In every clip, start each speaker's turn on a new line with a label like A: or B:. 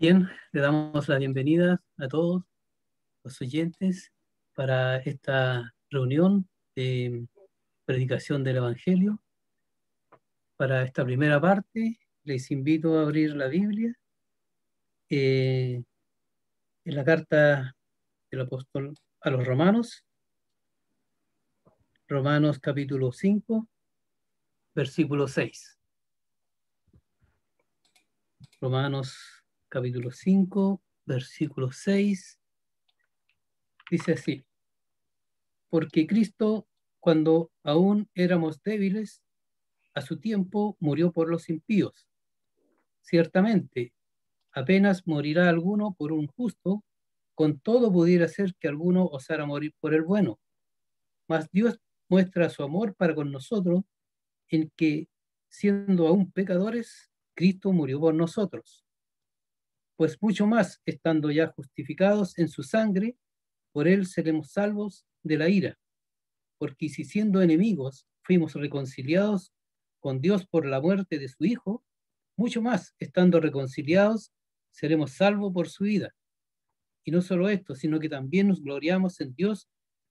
A: Bien, le damos la bienvenida a todos los oyentes para esta reunión de predicación del Evangelio. Para esta primera parte, les invito a abrir la Biblia en la carta del apóstol a los Romanos, Romanos capítulo 5, versículo 6. Romanos capítulo 5, versículo 6, dice así: porque Cristo, cuando aún éramos débiles, a su tiempo murió por los impíos. Ciertamente, apenas morirá alguno por un justo, con todo pudiera ser que alguno osara morir por el bueno. Mas Dios muestra su amor para con nosotros en que, siendo aún pecadores, Cristo murió por nosotros. Pues mucho más, estando ya justificados en su sangre, por él seremos salvos de la ira. Porque si siendo enemigos fuimos reconciliados con Dios por la muerte de su Hijo, mucho más, estando reconciliados, seremos salvos por su vida. Y no solo esto, sino que también nos gloriamos en Dios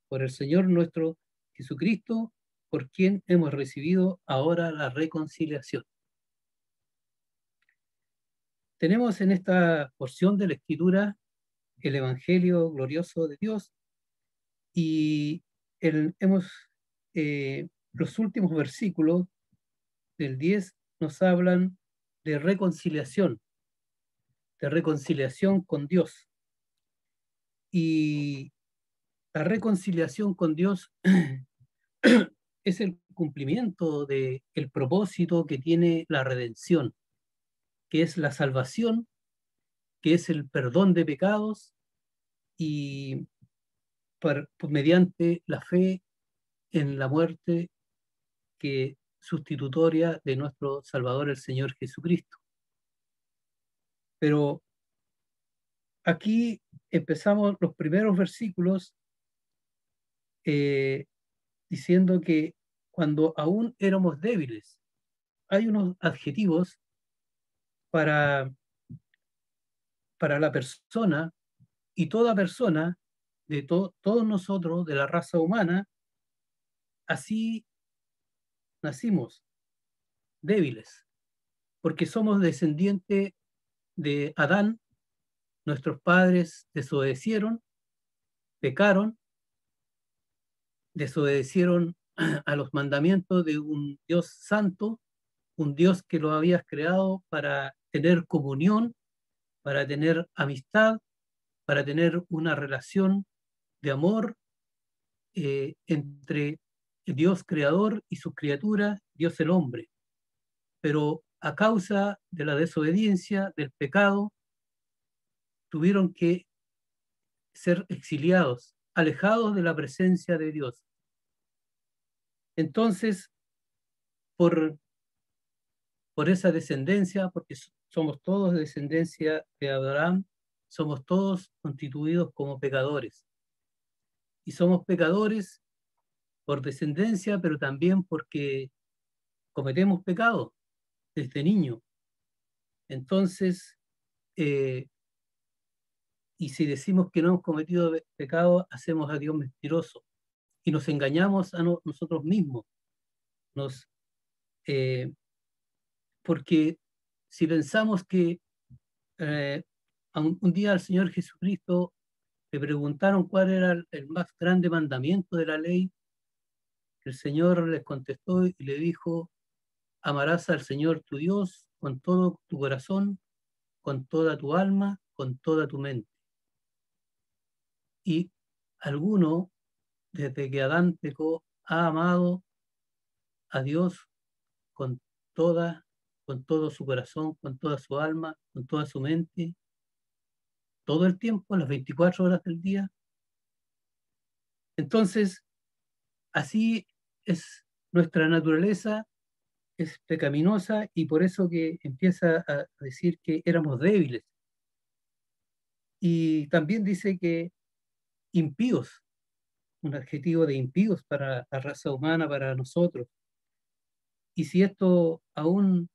A: por el Señor nuestro Jesucristo, por quien hemos recibido ahora la reconciliación. Tenemos en esta porción de la Escritura el Evangelio glorioso de Dios y los últimos versículos del 10 nos hablan de reconciliación con Dios. Y la reconciliación con Dios es el cumplimiento del propósito que tiene la redención, que es la salvación, que es el perdón de pecados y mediante la fe en la muerte que sustitutoria de nuestro Salvador, el Señor Jesucristo. Pero aquí empezamos los primeros versículos diciendo que cuando aún éramos débiles, hay unos adjetivos para, para la persona, y toda persona, todos nosotros, de la raza humana, así nacimos, débiles, porque somos descendientes de Adán. Nuestros padres desobedecieron, pecaron, desobedecieron a los mandamientos de un Dios santo, un Dios que lo habías creado para tener comunión, para tener amistad, para tener una relación de amor entre Dios creador y sus criaturas, Dios el hombre. Pero a causa de la desobediencia, del pecado, tuvieron que ser exiliados, alejados de la presencia de Dios. Entonces, por, por esa descendencia, porque somos todos de descendencia de Abraham, somos todos constituidos como pecadores. Y somos pecadores por descendencia, pero también porque cometemos pecado desde niño. Entonces, y si decimos que no hemos cometido pecado, hacemos a Dios mentiroso y nos engañamos a nosotros mismos. Nos, eh, porque si pensamos que un día al Señor Jesucristo le preguntaron cuál era el más grande mandamiento de la ley, el Señor les contestó y le dijo: amarás al Señor tu Dios con todo tu corazón, con toda tu alma, con toda tu mente. Y alguno, desde que Adán pecó, ha amado a Dios con con todo su corazón, con toda su alma, con toda su mente, todo el tiempo, las 24 horas del día. Entonces, así es nuestra naturaleza, es pecaminosa, y por eso que empieza a decir que éramos débiles. Y también dice que impíos, un adjetivo de impíos para la raza humana, para nosotros. Y si esto aún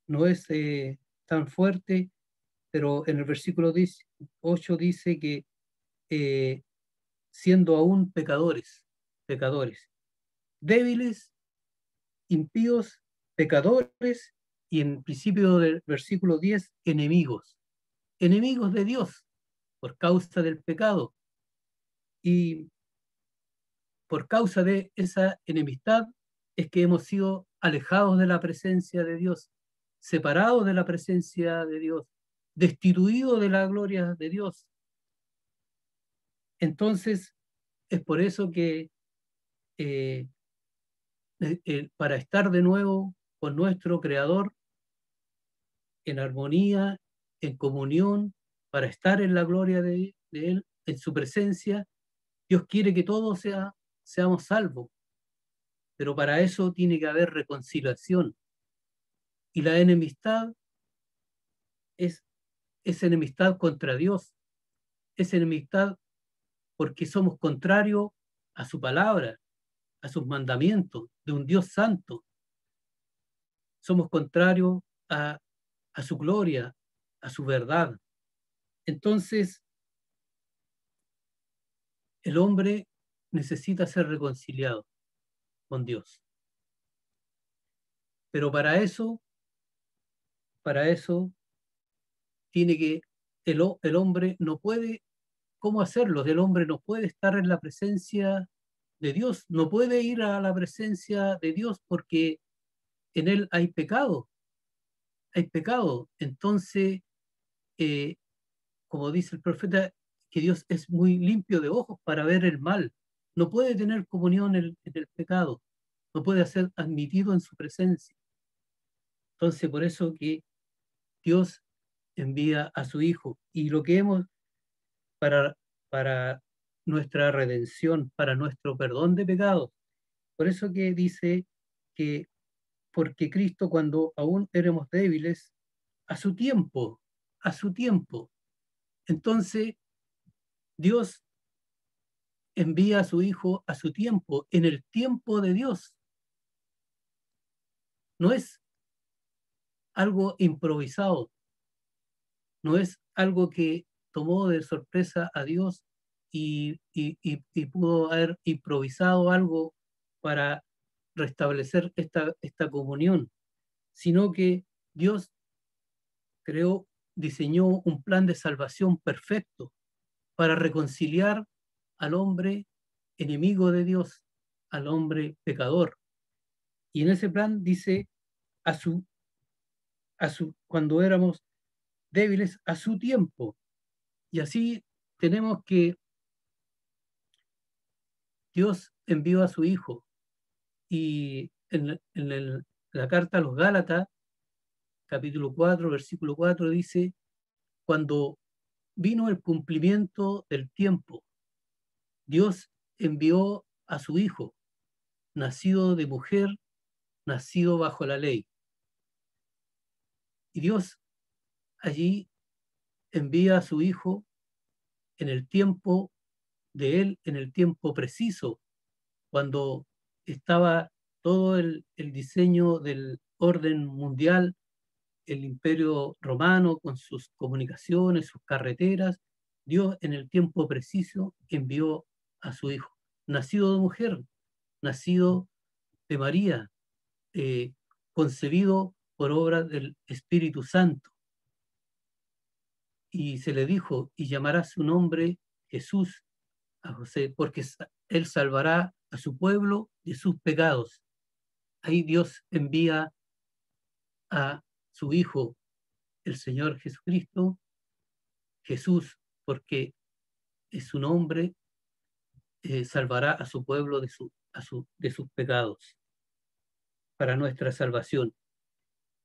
A: no es tan fuerte, pero en el versículo 8 dice que eh, siendo aún pecadores, débiles, impíos, pecadores, y en principio del versículo 10, enemigos de Dios por causa del pecado. Y por causa de esa enemistad es que hemos sido alejados de la presencia de Dios, separados de la presencia de Dios, destituidos de la gloria de Dios. Entonces, es por eso que eh, para estar de nuevo con nuestro Creador en armonía, en comunión, para estar en la gloria de Él, en su presencia, Dios quiere que todos seamos salvos, pero para eso tiene que haber reconciliación. Y la enemistad es, es enemistad contra Dios, es enemistad porque somos contrarios a su palabra, a sus mandamientos, de un Dios santo. Somos contrarios a su gloria, a su verdad. Entonces, el hombre necesita ser reconciliado con Dios. Pero para eso tiene que, el hombre no puede, ¿cómo hacerlo? El hombre no puede estar en la presencia de Dios, no puede ir a la presencia de Dios porque en él hay pecado. Entonces, eh, como dice el profeta, que Dios es muy limpio de ojos para ver el mal. No puede tener comunión en el pecado, no puede ser admitido en su presencia. Entonces, por eso que Dios envía a su Hijo. Y lo que hemos para, para nuestra redención, para nuestro perdón de pecados. Por eso que dice que porque Cristo cuando aún éramos débiles, a su tiempo, a su tiempo. Entonces, Dios envía a su Hijo a su tiempo, en el tiempo de Dios. No es algo improvisado, no es algo que tomó de sorpresa a Dios y pudo haber improvisado algo para restablecer esta comunión, sino que Dios creó, diseñó un plan de salvación perfecto para reconciliar al hombre enemigo de Dios, al hombre pecador. Y en ese plan dice, cuando éramos débiles, a su tiempo. Y así tenemos que Dios envió a su Hijo. Y la carta a los Gálatas, capítulo 4, versículo 4, dice, cuando vino el cumplimiento del tiempo, Dios envió a su Hijo, nacido de mujer, nacido bajo la ley. Y Dios allí envía a su Hijo en el tiempo de Él, en el tiempo preciso, cuando estaba todo el diseño del orden mundial, el imperio romano con sus comunicaciones, sus carreteras. Dios en el tiempo preciso envió a su Hijo, nacido de mujer, nacido de María, eh, concebido por obra del Espíritu Santo. Y se le dijo, y llamará su nombre Jesús a José, porque él salvará a su pueblo de sus pecados. Ahí Dios envía a su Hijo, el Señor Jesucristo, Jesús, porque es su nombre, salvará a su pueblo de sus pecados para nuestra salvación.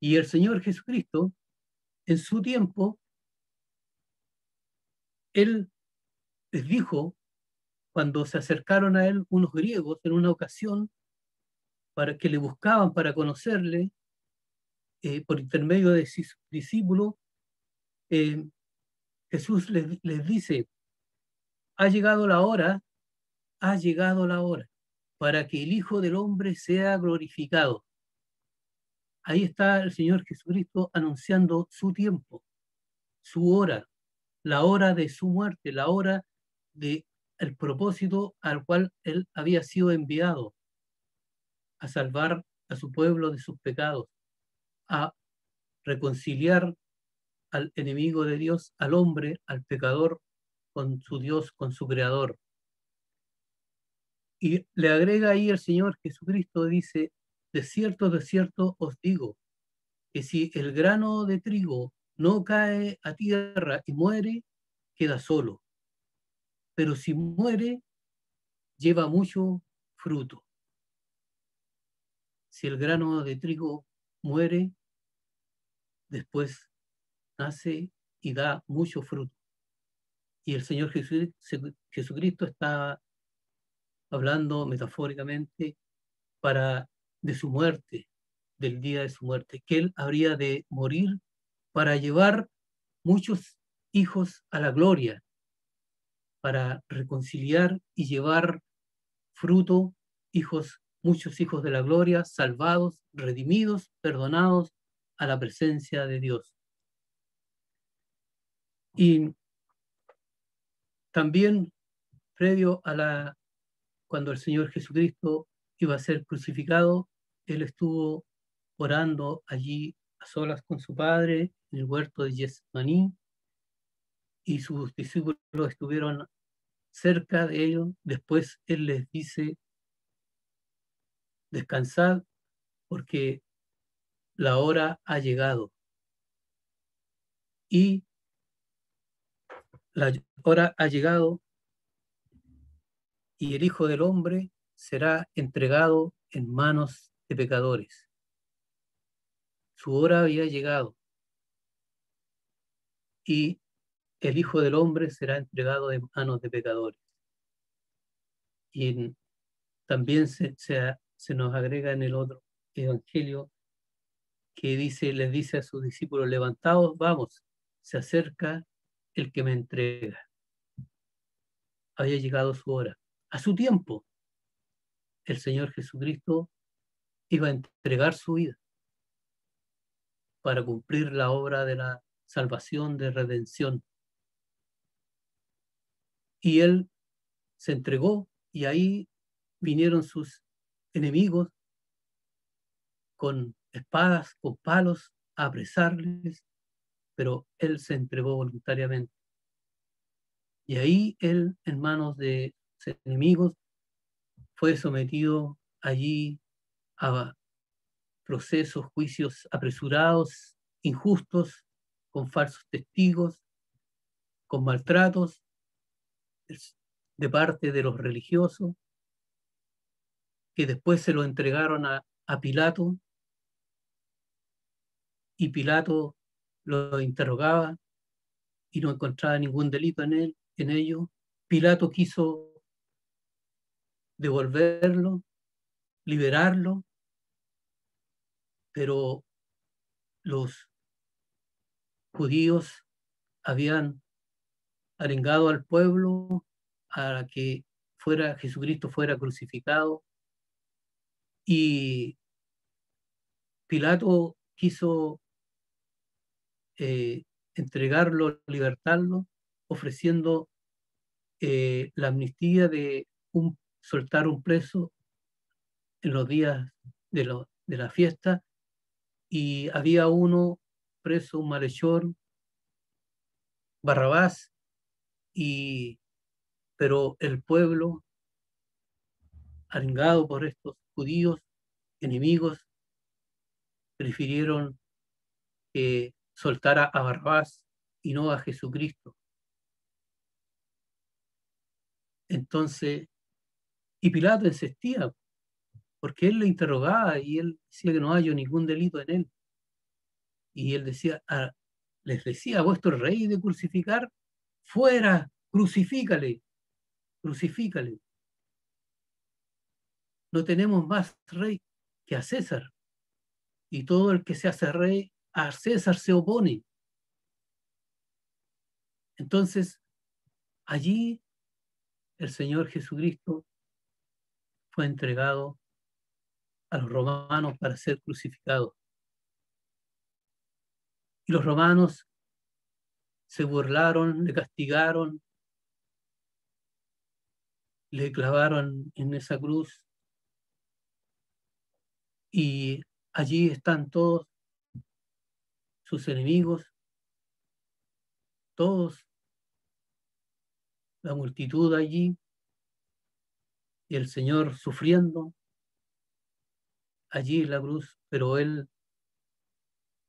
A: Y el Señor Jesucristo, en su tiempo, Él les dijo, cuando se acercaron a Él unos griegos en una ocasión, para que le buscaban para conocerle, por intermedio de sus discípulos, eh, Jesús les dice, ha llegado la hora, ha llegado la hora, para que el Hijo del Hombre sea glorificado. ahí está el Señor Jesucristo anunciando su tiempo, su hora, la hora de su muerte, la hora de el propósito al cual él había sido enviado, a salvar a su pueblo de sus pecados, a reconciliar al enemigo de Dios, al hombre, al pecador, con su Dios, con su Creador. Y le agrega ahí el Señor Jesucristo, dice, de cierto os digo, que si el grano de trigo no cae a tierra y muere, queda solo. Pero si muere, lleva mucho fruto. Si el grano de trigo muere, después nace y da mucho fruto. Y el Señor Jesucristo está hablando metafóricamente de su muerte, del día de su muerte, que él habría de morir para llevar muchos hijos a la gloria, para reconciliar y llevar fruto, muchos hijos de la gloria, salvados, redimidos, perdonados a la presencia de Dios. Y también, previo cuando el Señor Jesucristo iba a ser crucificado, él estuvo orando allí a solas con su padre en el huerto de Getsemaní, y sus discípulos estuvieron cerca de ellos. Después él les dice, descansad porque la hora ha llegado. Y la hora ha llegado y el Hijo del Hombre será entregado en manos de pecadores. Su hora había llegado y el Hijo del Hombre será entregado en manos de pecadores. Y también se nos agrega en el otro evangelio que les dice a sus discípulos, levantaos, vamos, se acerca el que me entrega. Había llegado su hora. A su tiempo, el Señor Jesucristo iba a entregar su vida para cumplir la obra de la salvación, de redención. Y él se entregó y ahí vinieron sus enemigos con espadas, con palos, a apresarles, pero él se entregó voluntariamente. Y ahí él, en manos de sus enemigos, fue sometido allí a procesos, juicios apresurados, injustos, con falsos testigos, con maltratos de parte de los religiosos, que después se lo entregaron a Pilato, y Pilato lo interrogaba y no encontraba ningún delito en ello. Pilato quiso devolverlo, liberarlo, pero los judíos habían arengado al pueblo a que Jesucristo fuera crucificado, y Pilato quiso entregarlo, libertarlo, ofreciendo la amnistía de soltar un preso en los días de la fiesta, y había uno preso, un malhechor, Barrabás, pero el pueblo, arengado por estos judíos enemigos, prefirieron que soltara a Barrabás y no a Jesucristo. Entonces, y Pilato insistía, porque él le interrogaba y él decía que no hay ningún delito en él. Y él decía, les decía, ¿a vuestro rey de crucificar? Fuera, crucifícale, crucifícale. No tenemos más rey que a César. Y todo el que se hace rey, a César se opone. Entonces, allí el Señor Jesucristo fue entregado a los romanos para ser crucificado. Y los romanos se burlaron, le castigaron, le clavaron en esa cruz y allí están todos sus enemigos, todos, la multitud allí, y el Señor sufriendo allí en la cruz, pero Él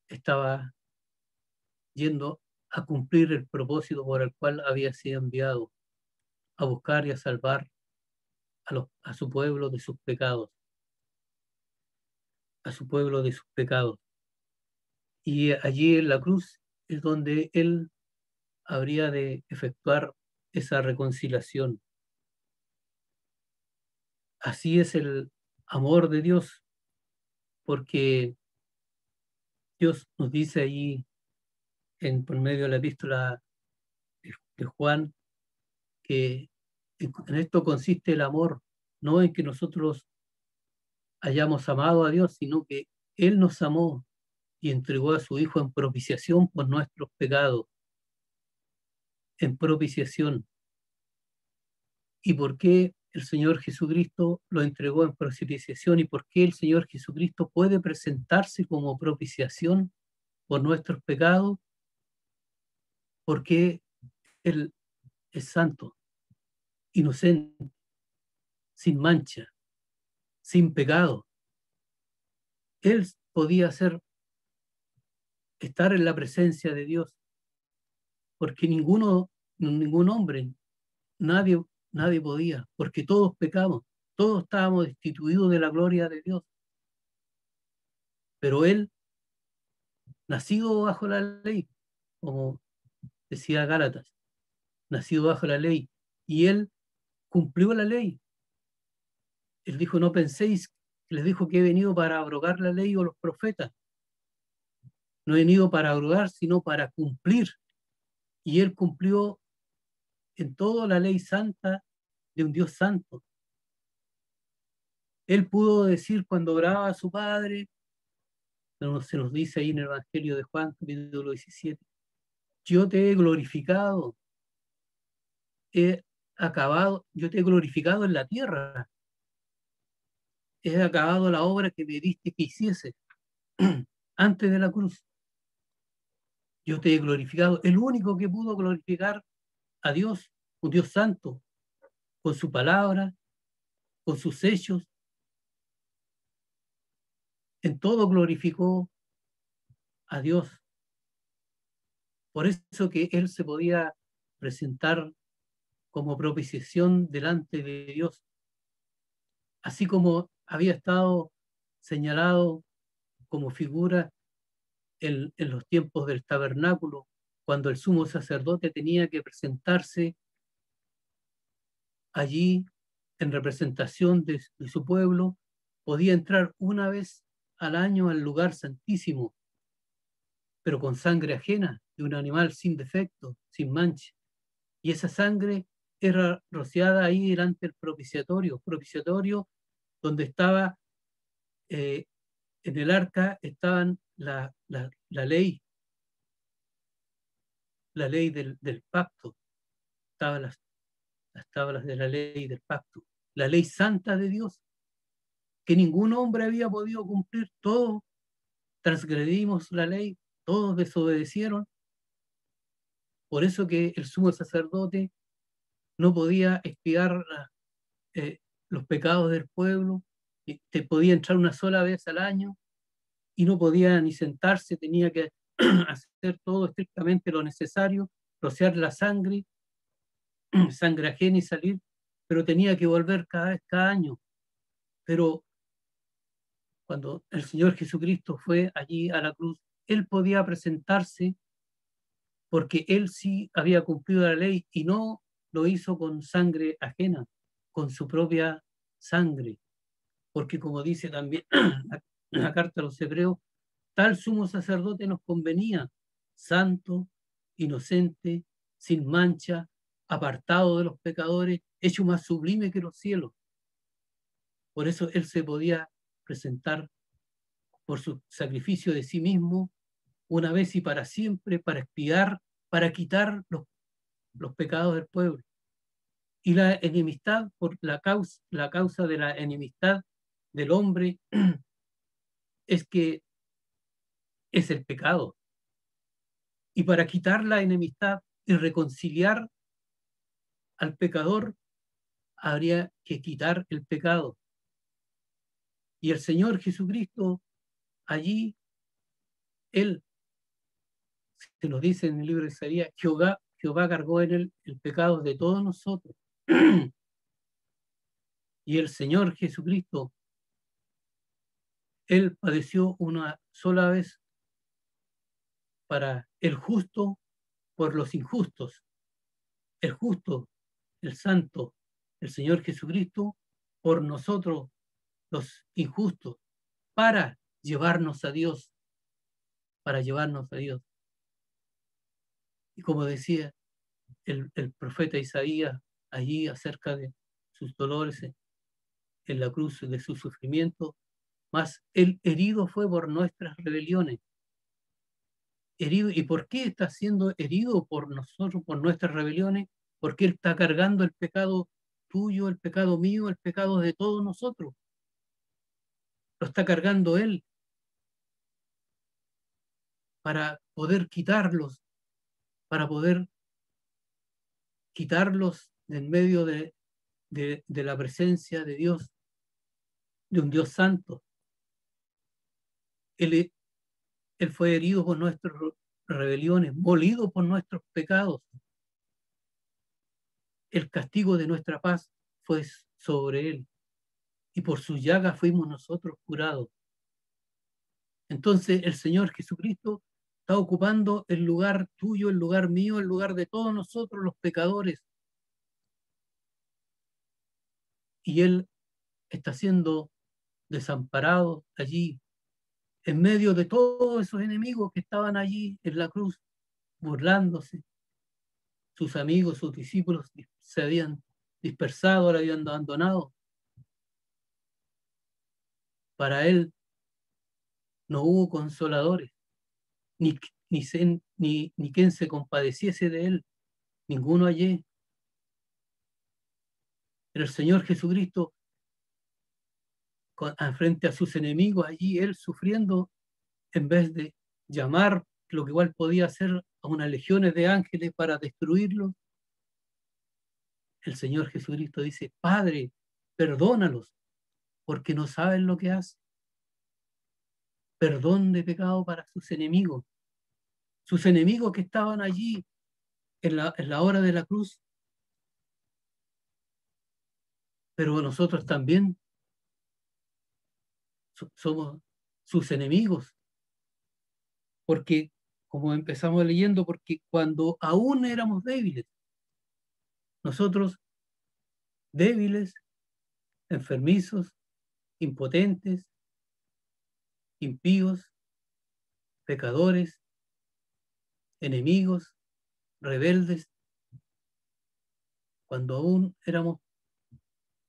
A: estaba yendo a cumplir el propósito por el cual había sido enviado, a buscar y a salvar a su pueblo de sus pecados, a su pueblo de sus pecados. Y allí en la cruz es donde Él habría de efectuar esa reconciliación. Así es el amor de Dios, porque Dios nos dice allí por medio de la epístola de Juan que en esto consiste el amor, no en que nosotros hayamos amado a Dios, sino que Él nos amó y entregó a su Hijo en propiciación por nuestros pecados, en propiciación. ¿Y por qué el Señor Jesucristo lo entregó en propiciación? ¿Y por qué el Señor Jesucristo puede presentarse como propiciación por nuestros pecados? Porque Él es santo, inocente, sin mancha, sin pecado. Él podía estar en la presencia de Dios, porque ningún hombre, nadie, nadie podía, porque todos pecamos, todos estábamos destituidos de la gloria de Dios. Pero Él, nacido bajo la ley, como decía Gálatas, nacido bajo la ley, y Él cumplió la ley. Él dijo, no penséis, les dijo que he venido para abrogar la ley o los profetas. No he venido para abrogar, sino para cumplir. Y Él cumplió en toda la ley santa de un Dios santo. Él pudo decir cuando oraba a su Padre, se nos dice ahí en el Evangelio de Juan, capítulo 17, yo te he glorificado, he acabado, yo te he glorificado en la tierra, he acabado la obra que me diste que hiciese antes de la cruz. Yo te he glorificado, el único que pudo glorificar a Dios, un Dios santo, con su palabra, con sus hechos, en todo glorificó a Dios. Por eso que Él se podía presentar como propiciación delante de Dios, así como había estado señalado como figura en los tiempos del tabernáculo, cuando el sumo sacerdote tenía que presentarse allí en representación de su pueblo, podía entrar una vez al año al lugar santísimo, pero con sangre ajena de un animal sin defecto, sin mancha. Y esa sangre era rociada ahí delante del propiciatorio donde estaba, en el arca estaban la ley del pacto, estaban las tablas de la ley del pacto, la ley santa de Dios, que ningún hombre había podido cumplir. Todos transgredimos la ley, todos desobedecieron. Por eso que el sumo sacerdote no podía expiar eh, los pecados del pueblo, te podía entrar una sola vez al año y no podía ni sentarse, tenía que hacer todo estrictamente lo necesario, rociar la sangre, sangre ajena y salir, pero tenía que volver cada año. Pero cuando el Señor Jesucristo fue allí a la cruz, Él podía presentarse porque Él sí había cumplido la ley y no lo hizo con sangre ajena, con su propia sangre. Porque como dice también la carta a los hebreos, tal sumo sacerdote nos convenía, santo, inocente, sin mancha, apartado de los pecadores, hecho más sublime que los cielos. Por eso Él se podía presentar por su sacrificio de sí mismo una vez y para siempre, para expiar, para quitar los pecados del pueblo. Y la enemistad, por la causa de la enemistad del hombre, es que es el pecado. Y para quitar la enemistad y reconciliar al pecador, habría que quitar el pecado. Y el Señor Jesucristo, allí, Él, se nos dice en el libro de Isaías, Jehová cargó en él el pecado de todos nosotros. Y el Señor Jesucristo, Él padeció una sola vez para el justo por los injustos, el justo, el santo, el Señor Jesucristo por nosotros los injustos, para llevarnos a Dios, para llevarnos a Dios. Y como decía el profeta Isaías allí acerca de sus dolores en la cruz, de su sufrimiento, mas el herido fue por nuestras rebeliones. Herido, ¿y por qué está siendo herido por nosotros, por nuestras rebeliones? Porque Él está cargando el pecado tuyo, el pecado mío, el pecado de todos nosotros. Lo está cargando Él para poder quitarlos, para poder quitarlos en medio de la presencia de Dios, de un Dios santo. Él, él fue herido por nuestras rebeliones, molido por nuestros pecados. El castigo de nuestra paz fue sobre Él, y por sus llagas fuimos nosotros curados. Entonces el Señor Jesucristo está ocupando el lugar tuyo, el lugar mío, el lugar de todos nosotros los pecadores. Y Él está siendo desamparado allí, en medio de todos esos enemigos que estaban allí en la cruz, burlándose. Sus amigos, sus discípulos se habían dispersado, le habían abandonado. Para Él no hubo consoladores, ni quien se compadeciese de Él, ninguno allí. Pero el Señor Jesucristo, frente a sus enemigos allí, Él sufriendo, en vez de llamar lo que igual podía hacer a unas legiones de ángeles para destruirlos, el Señor Jesucristo dice: Padre, perdónalos, porque no saben lo que hacen. Perdón de pecado para sus enemigos que estaban allí en la hora de la cruz. Pero nosotros también somos sus enemigos, porque, como empezamos leyendo, porque cuando aún éramos débiles, nosotros débiles, enfermizos, impotentes, impíos, pecadores, enemigos, rebeldes, cuando aún éramos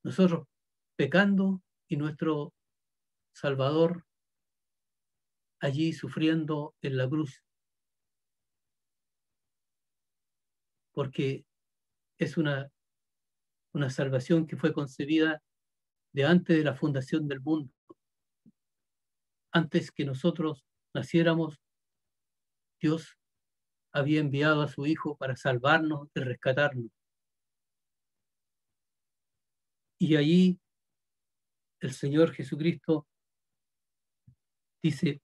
A: nosotros pecando y nuestro Salvador allí sufriendo en la cruz, porque es una salvación que fue concebida de antes de la fundación del mundo. Antes que nosotros naciéramos, Dios había enviado a su Hijo para salvarnos y rescatarnos. Y allí el Señor Jesucristo dice: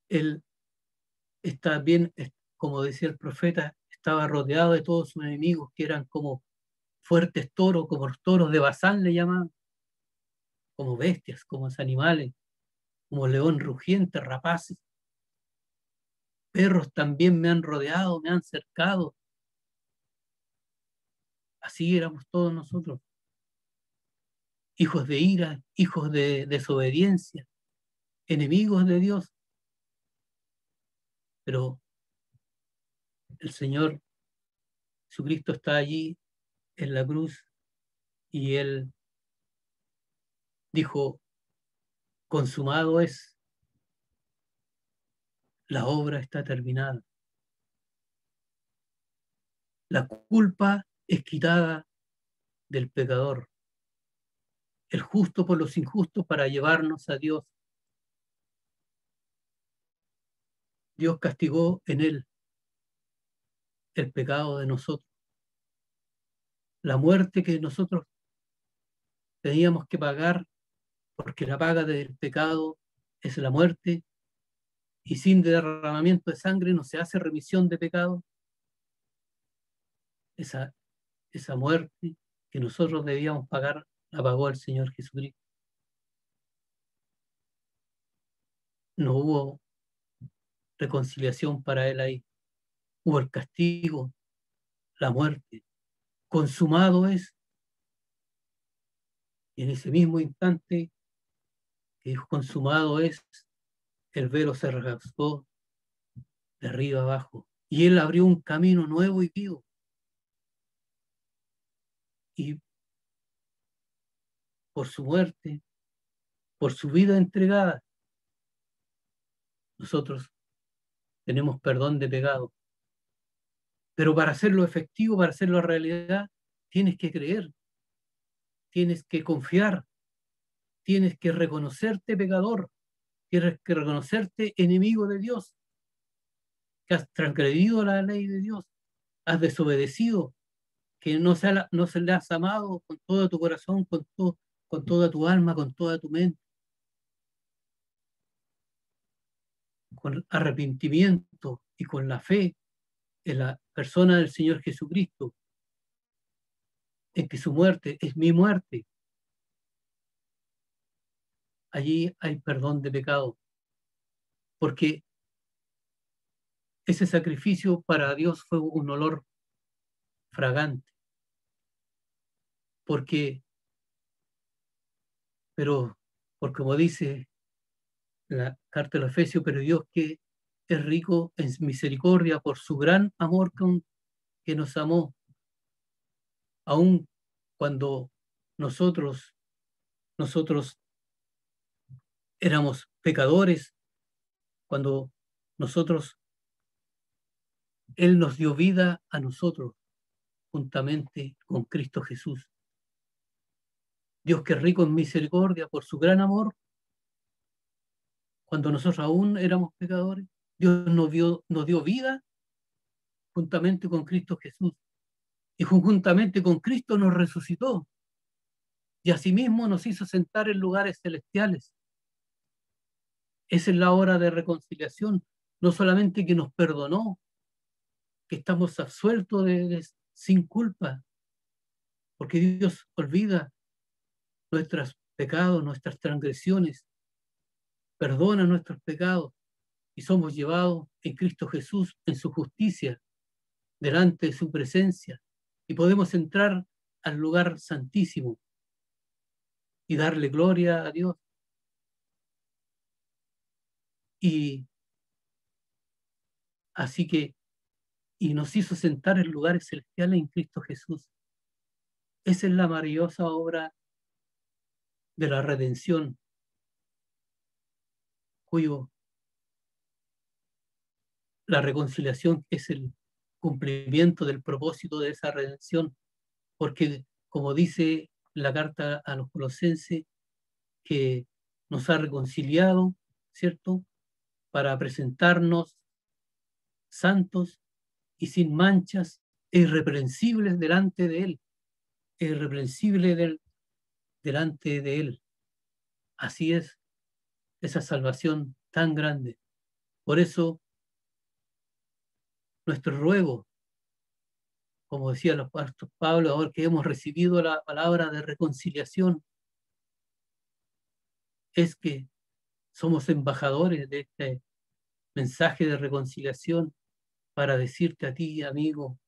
A: Él está bien, como decía el profeta, estaba rodeado de todos sus enemigos, que eran como fuertes toros, como los toros de Bazán le llamaban, como bestias, como animales, como león rugiente, rapaces. Perros también me han rodeado, me han cercado. Así éramos todos nosotros, hijos de ira, hijos de desobediencia, enemigos de Dios. Pero el Señor Jesucristo está allí en la cruz y Él dijo: consumado es, la obra está terminada. La culpa es quitada del pecador, el justo por los injustos para llevarnos a Dios. Dios castigó en él el pecado de nosotros. La muerte que nosotros teníamos que pagar, porque la paga del pecado es la muerte, y sin derramamiento de sangre no se hace remisión de pecado. Esa, esa muerte que nosotros debíamos pagar, la pagó el Señor Jesucristo. No hubo reconciliación para él ahí. Hubo el castigo, la muerte. Consumado es. Y en ese mismo instante que dijo consumado es, el velo se rasgó de arriba abajo. Y él abrió un camino nuevo y vivo. Y por su muerte, por su vida entregada, nosotros tenemos perdón de pecado. Pero para hacerlo efectivo, para hacerlo realidad, tienes que creer, tienes que confiar, tienes que reconocerte pecador, tienes que reconocerte enemigo de Dios, que has transgredido la ley de Dios, has desobedecido, que no se le has amado con todo tu corazón, con toda tu alma, con toda tu mente, con arrepentimiento y con la fe en la persona del Señor Jesucristo, en que su muerte es mi muerte. Allí hay perdón de pecado, porque ese sacrificio para Dios fue un olor fragante, porque, pero, porque como dice la carta de los Efesios, pero Dios que es rico en misericordia por su gran amor que nos amó, aun cuando nosotros, nosotros éramos pecadores, cuando nosotros, Él nos dio vida a nosotros juntamente con Cristo Jesús. Dios que es rico en misericordia por su gran amor, cuando nosotros aún éramos pecadores, Dios nos dio vida juntamente con Cristo Jesús. Y juntamente con Cristo nos resucitó. Y asimismo nos hizo sentar en lugares celestiales. Esa es la hora de reconciliación. No solamente que nos perdonó, que estamos absueltos sin culpa, porque Dios olvida nuestros pecados, nuestras transgresiones, perdona nuestros pecados y somos llevados en Cristo Jesús en su justicia, delante de su presencia, y podemos entrar al lugar santísimo y darle gloria a Dios. Y así que, y nos hizo sentar en lugares celestiales en Cristo Jesús. Esa es la maravillosa obra de la redención, cuyo la reconciliación es el cumplimiento del propósito de esa redención, porque como dice la carta a los Colosenses, que nos ha reconciliado, ¿cierto? Para presentarnos santos y sin manchas e irreprensibles delante de Él, delante de Él. Así es esa salvación tan grande. Por eso, nuestro ruego, como decía el apóstol Pablo, ahora que hemos recibido la palabra de reconciliación, es que somos embajadores de este mensaje de reconciliación para decirte a ti, amigo,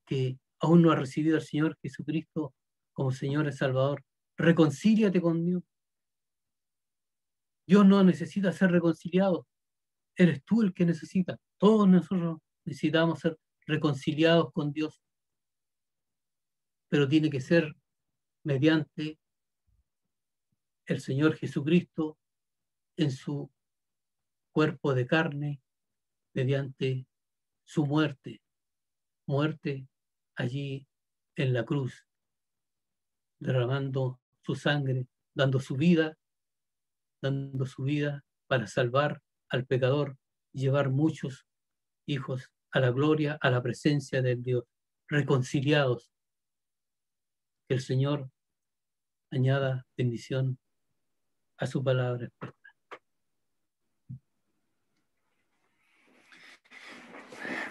A: que aún no has recibido al Señor Jesucristo como Señor y Salvador. Reconcíliate con Dios. Dios no necesita ser reconciliado. Eres tú el que necesita. Todos nosotros necesitamos ser reconciliados con Dios, pero tiene que ser mediante el Señor Jesucristo en su cuerpo de carne mediante su muerte allí en la cruz, derramando su sangre, dando su vida para salvar al pecador y llevar muchos hijos a la gloria, a la presencia del Dios, reconciliados. Que el Señor añada bendición a su palabra.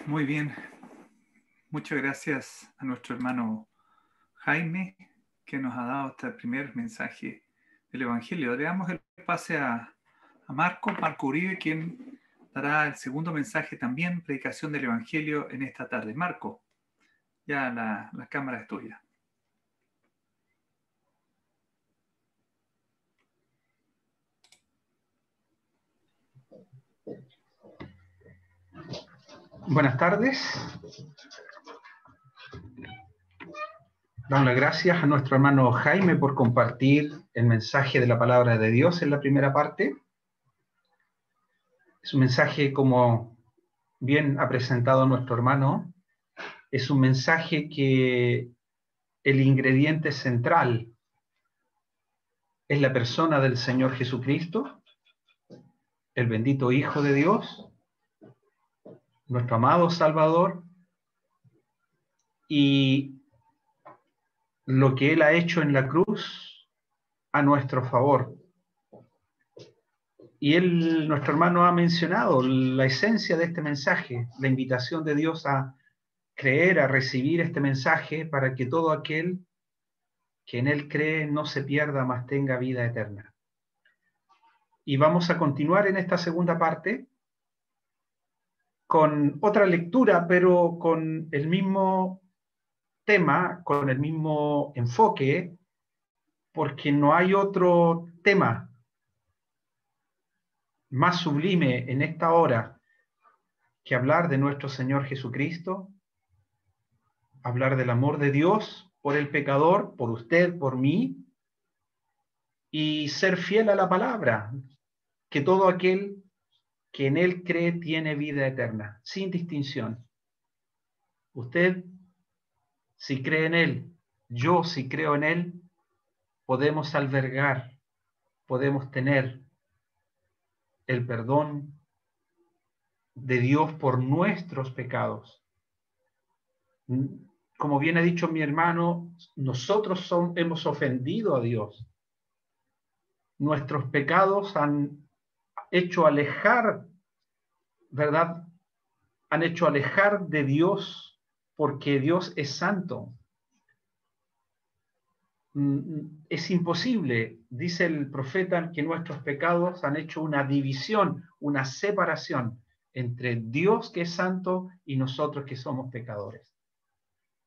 B: Muy bien. Muchas gracias a nuestro hermano Jaime, que nos ha dado este primer mensaje del Evangelio. Le damos el pase a Marco Uribe, quien dará el segundo mensaje también, predicación del Evangelio en esta tarde. Marco, ya la cámara es tuya.
C: Buenas tardes. Damos las gracias a nuestro hermano Jaime por compartir el mensaje de la palabra de Dios en la primera parte. Es un mensaje, como bien ha presentado nuestro hermano, es un mensaje que el ingrediente central es la persona del Señor Jesucristo, el bendito Hijo de Dios, nuestro amado Salvador, y lo que Él ha hecho en la cruz a nuestro favor. Y nuestro hermano ha mencionado la esencia de este mensaje, la invitación de Dios a creer, a recibir este mensaje para que todo aquel que en Él cree no se pierda, mas tenga vida eterna. Y vamos a continuar en esta segunda parte con otra lectura, pero con el mismo tema, con el mismo enfoque, porque no hay otro tema más sublime en esta hora que hablar de nuestro Señor Jesucristo, hablar del amor de Dios por el pecador, por usted, por mí, y ser fiel a la palabra, que todo aquel que en Él cree tiene vida eterna, sin distinción. Usted, si cree en Él, yo, si creo en Él, podemos albergar, podemos tener el perdón de Dios por nuestros pecados. Como bien ha dicho mi hermano, nosotros hemos ofendido a Dios. Nuestros pecados han hecho alejar, ¿verdad? Han hecho alejar de Dios, porque Dios es santo. Es imposible, dice el profeta, que nuestros pecados han hecho una división, una separación entre Dios que es santo y nosotros que somos pecadores.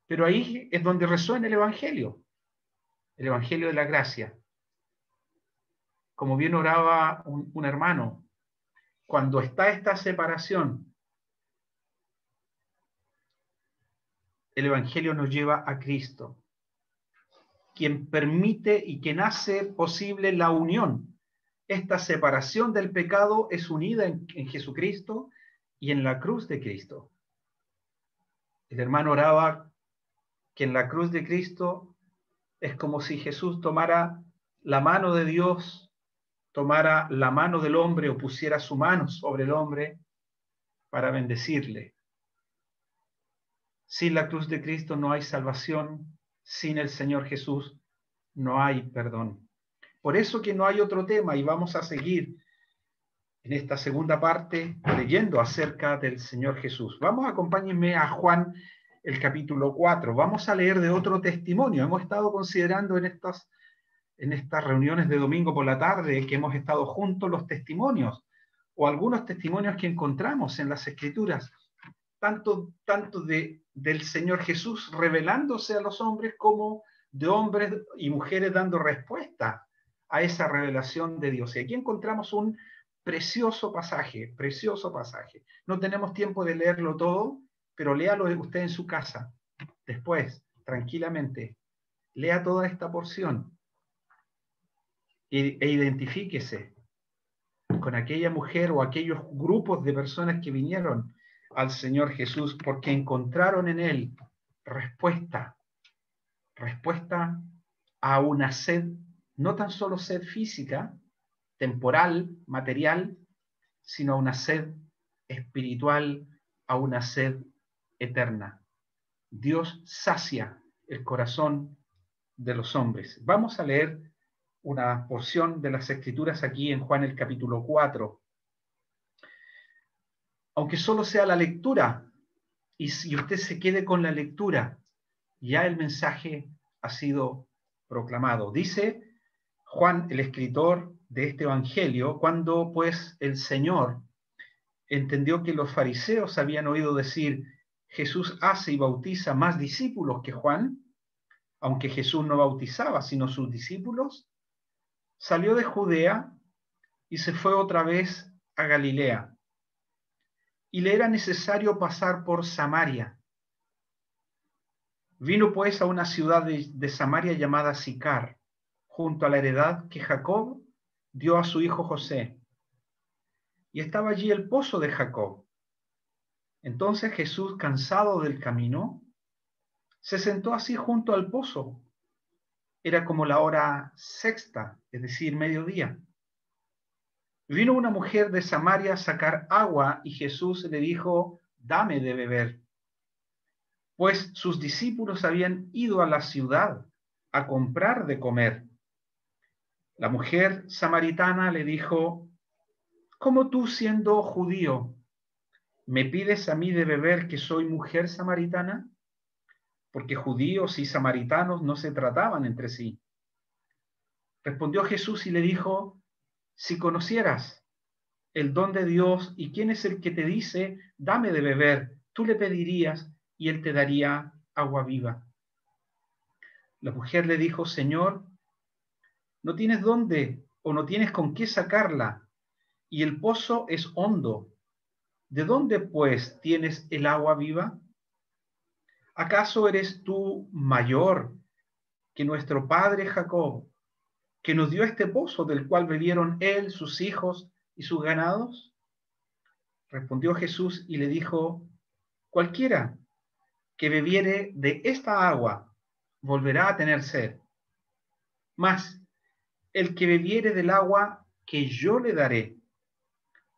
C: Pero ahí es donde resuena el Evangelio de la gracia. Como bien oraba un hermano, cuando está esta separación, el Evangelio nos lleva a Cristo, quien permite y quien hace posible la unión. Esta separación del pecado es unida en Jesucristo y en la cruz de Cristo. El hermano oraba que en la cruz de Cristo es como si Jesús tomara la mano de Dios, tomara la mano del hombre o pusiera su mano sobre el hombre para bendecirle. Sin la cruz de Cristo no hay salvación, sin el Señor Jesús no hay perdón. Por eso que no hay otro tema, y vamos a seguir en esta segunda parte leyendo acerca del Señor Jesús. Acompáñenme a Juan, el capítulo 4. Vamos a leer de otro testimonio. Hemos estado considerando en estas reuniones de domingo por la tarde que hemos estado juntos los testimonios, o algunos testimonios que encontramos en las Escrituras, tanto del Señor Jesús revelándose a los hombres, como de hombres y mujeres dando respuesta a esa revelación de Dios. Y aquí encontramos un precioso pasaje. No tenemos tiempo de leerlo todo, pero léalo usted en su casa. Después, tranquilamente, lea toda esta porción e identifíquese. con aquella mujer o aquellos grupos de personas que vinieron al Señor Jesús porque encontraron en Él respuesta a una sed, no tan solo sed física, temporal, material, sino a una sed espiritual, a una sed eterna. Dios sacia el corazón de los hombres. Vamos a leer una porción de las Escrituras aquí en Juan el capítulo 4. Aunque solo sea la lectura, y si usted se quede con la lectura, ya el mensaje ha sido proclamado. Dice Juan, el escritor de este evangelio, cuando pues el Señor entendió que los fariseos habían oído decir, Jesús hace y bautiza más discípulos que Juan, aunque Jesús no bautizaba, sino sus discípulos, salió de Judea y se fue otra vez a Galilea. Y le era necesario pasar por Samaria. Vino pues a una ciudad de Samaria llamada Sicar, junto a la heredad que Jacob dio a su hijo José. Y estaba allí el pozo de Jacob. Entonces Jesús, cansado del camino, se sentó así junto al pozo. Era como la hora sexta, es decir, mediodía. Vino una mujer de Samaria a sacar agua y Jesús le dijo, dame de beber. Pues sus discípulos habían ido a la ciudad a comprar de comer. La mujer samaritana le dijo, ¿cómo tú, siendo judío, me pides a mí de beber que soy mujer samaritana? Porque judíos y samaritanos no se trataban entre sí. Respondió Jesús y le dijo, si conocieras el don de Dios y quién es el que te dice, dame de beber, tú le pedirías y él te daría agua viva. La mujer le dijo, Señor, no tienes dónde o no tienes con qué sacarla, y el pozo es hondo. ¿De dónde, pues, tienes el agua viva? ¿Acaso eres tú mayor que nuestro padre Jacob, que nos dio este pozo del cual bebieron él, sus hijos y sus ganados? Respondió Jesús y le dijo, cualquiera que bebiere de esta agua volverá a tener sed. Mas el que bebiere del agua que yo le daré